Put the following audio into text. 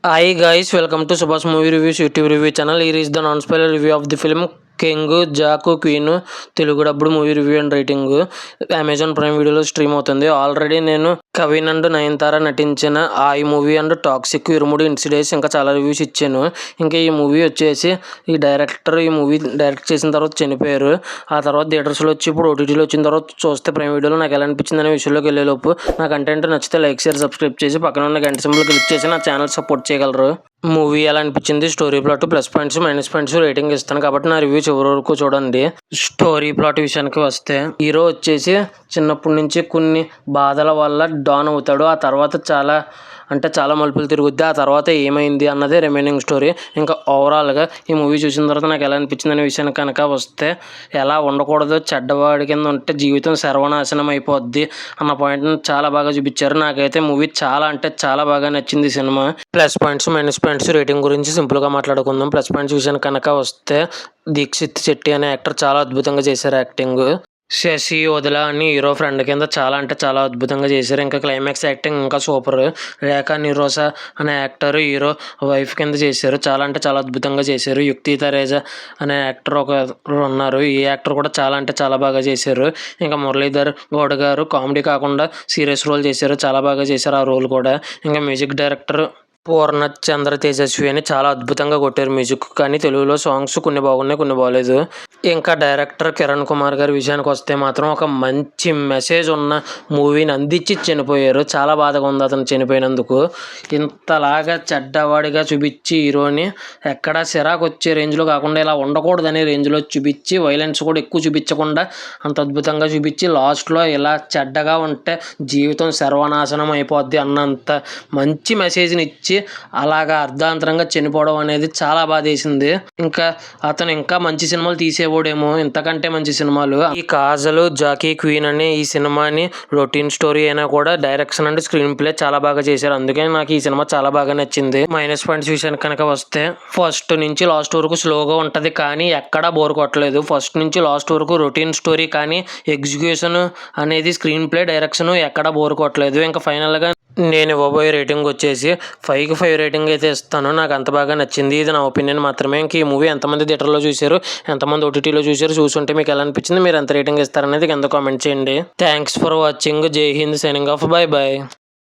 Hi guys, welcome to Subhash Movie Reviews YouTube review channel. Here is the non-spoiler review of the film King Jack Queen Telugu dubbed movie review and rating Amazon Prime వీడియోలో stream అవుతుంది. Already నేను Kavin and Nayanthara నటించిన ఈ movie and toxic Irumudi incidents ఇంకా చాలా reviews ఇచ్చాను. ఇంకా ఈ మూవీ వచ్చేసి ఈ డైరెక్టర్ ఈ మూవీ డైరెక్ట్ చేసిన తర్వాత చనిపోయారు. ఆ తర్వాత థియేటర్స్లో వచ్చి ఇప్పుడు ఓటీటీలో వచ్చిన తర్వాత చూస్తే ప్రైమ్ వీడియోలో నాకు ఎలా అనిపించింది అనే విషయంలోకి వెళ్ళేలోపు నా కంటెంట్ నచ్చితే లైక్ షేర్ సబ్స్క్రైబ్ చేసి పక్కన ఉన్న గంట సింబల్ క్లిక్ చేసి నా ఛానల్ సపోర్ట్ చేయగలరు. మూవీ ఎలా అనిపించింది, story plot plus points minus points rating ఇస్తాను కాబట్టి నా రివ్యూ చివరి వరకు చూడండి. స్టోరీ ప్లాట్ విషయానికి వస్తే హీరో వచ్చేసి చిన్నప్పటి నుంచి కొన్ని బాధల వల్ల డాన్ అవుతాడు. ఆ తర్వాత చాలా మలుపులు తిరుగుద్ది. ఆ తర్వాత ఏమైంది అన్నదే రిమైనింగ్ స్టోరీ. ఇంకా ఓవరాల్గా ఈ మూవీ చూసిన తర్వాత నాకు ఎలా అనిపించింది అనే విషయానికి కనుక వస్తే, ఎలా ఉండకూడదు, చెడ్డవాడి కింద ఉంటే జీవితం సర్వనాశనం అయిపోద్ది అన్న పాయింట్ని చాలా బాగా చూపించారు. నాకైతే మూవీ చాలా బాగా నచ్చింది cinema. Plus points minus points rating గురించి సింపుల్గా మాట్లాడుకుందాం. ప్లస్ పాయింట్స్ విషయానికి కనుక వస్తే దీక్షిత్ శెట్టి అనే యాక్టర్ చాలా అద్భుతంగా చేశారు యాక్టింగ్. శశి వదిల అని హీరో ఫ్రెండ్ కింద చాలా అద్భుతంగా చేశారు. ఇంకా క్లైమాక్స్ యాక్టింగ్ ఇంకా సూపర్. రేఖా నిరోసా అనే యాక్టర్ హీరో వైఫ్ కింద చేశారు. చాలా అద్భుతంగా చేశారు. యుక్తి తరేజా అనే యాక్టర్ ఒకరు ఉన్నారు. ఈ యాక్టర్ కూడా చాలా బాగా చేశారు. ఇంకా మురళీధర్ గౌడ్ గారు కామెడీ కాకుండా సీరియస్ రోల్ చేశారు. చాలా బాగా చేశారు ఆ రోల్ కూడా. ఇంకా మ్యూజిక్ డైరెక్టర్ పూర్ణ చంద్ర తేజస్వి అని చాలా అద్భుతంగా కొట్టారు మ్యూజిక్. కానీ తెలుగులో సాంగ్స్ కొన్ని బాగున్నాయి, కొన్ని బాగలేదు. ఇంకా డైరెక్టర్ కిరణ్ కుమార్ గారి విషయానికి వస్తే మాత్రం ఒక మంచి మెసేజ్ ఉన్న మూవీని అందించి చనిపోయారు. చాలా బాధగా ఉంది అతను చనిపోయినందుకు. ఇంతలాగా చెడ్డవాడిగా చూపించి హీరోని ఎక్కడా సిరాకు వచ్చే రేంజ్లో కాకుండా ఇలా ఉండకూడదనే రేంజ్లో చూపించి వైలెన్స్ కూడా ఎక్కువ చూపించకుండా అంత అద్భుతంగా చూపించి లాస్ట్లో ఇలా చెడ్డగా ఉంటే జీవితం సర్వనాశనం అయిపోద్ది అన్నంత మంచి మెసేజ్ని ఇచ్చి అలాగా అర్ధాంతరంగా చనిపోవడం అనేది చాలా బాధేసింది. అతను ఇంకా మంచి సినిమాలు తీసేవాడేమో, ఇంతకంటే మంచి సినిమాలు. ఈ కాజల్ జాకీ క్వీన్ అనే ఈ సినిమాని రొటీన్ స్టోరీ అయినా కూడా డైరెక్షన్ అండ్ స్క్రీన్ ప్లే చాలా బాగా చేశారు. అందుకే నాకు ఈ సినిమా చాలా బాగా నచ్చింది. మైనస్ పాయింట్స్ విషయానికి కనుక వస్తే ఫస్ట్ నుంచి లాస్ట్ వరకు స్లోగా ఉంటుంది కానీ ఎక్కడా బోర్ కొట్టలేదు. ఫస్ట్ నుంచి లాస్ట్ వరకు రొటీన్ స్టోరీ కానీ ఎగ్జిక్యూషన్ అనేది స్క్రీన్ ప్లే డైరెక్షన్ ఎక్కడా బోర్ కొట్టలేదు. ఇంకా ఫైనల్గా నేను ఇవ్వబోయే రేటింగ్ వచ్చేసి 5కి 5 రేటింగ్ అయితే ఇస్తాను. నాకు అంత బాగా నచ్చింది. ఇది నా ఒపీనియన్ మాత్రమే. ఇంక ఈ మూవీ ఎంతమంది థియేటర్లో చూశారు, ఎంతమంది ఓటీటీలో చూసుంటే మీకు ఎలా అనిపించింది, మీరు ఎంత రేటింగ్ ఇస్తారనేది కింద కామెంట్ చేయండి. Thanks for watching. జై హింద్. Signing off. బై.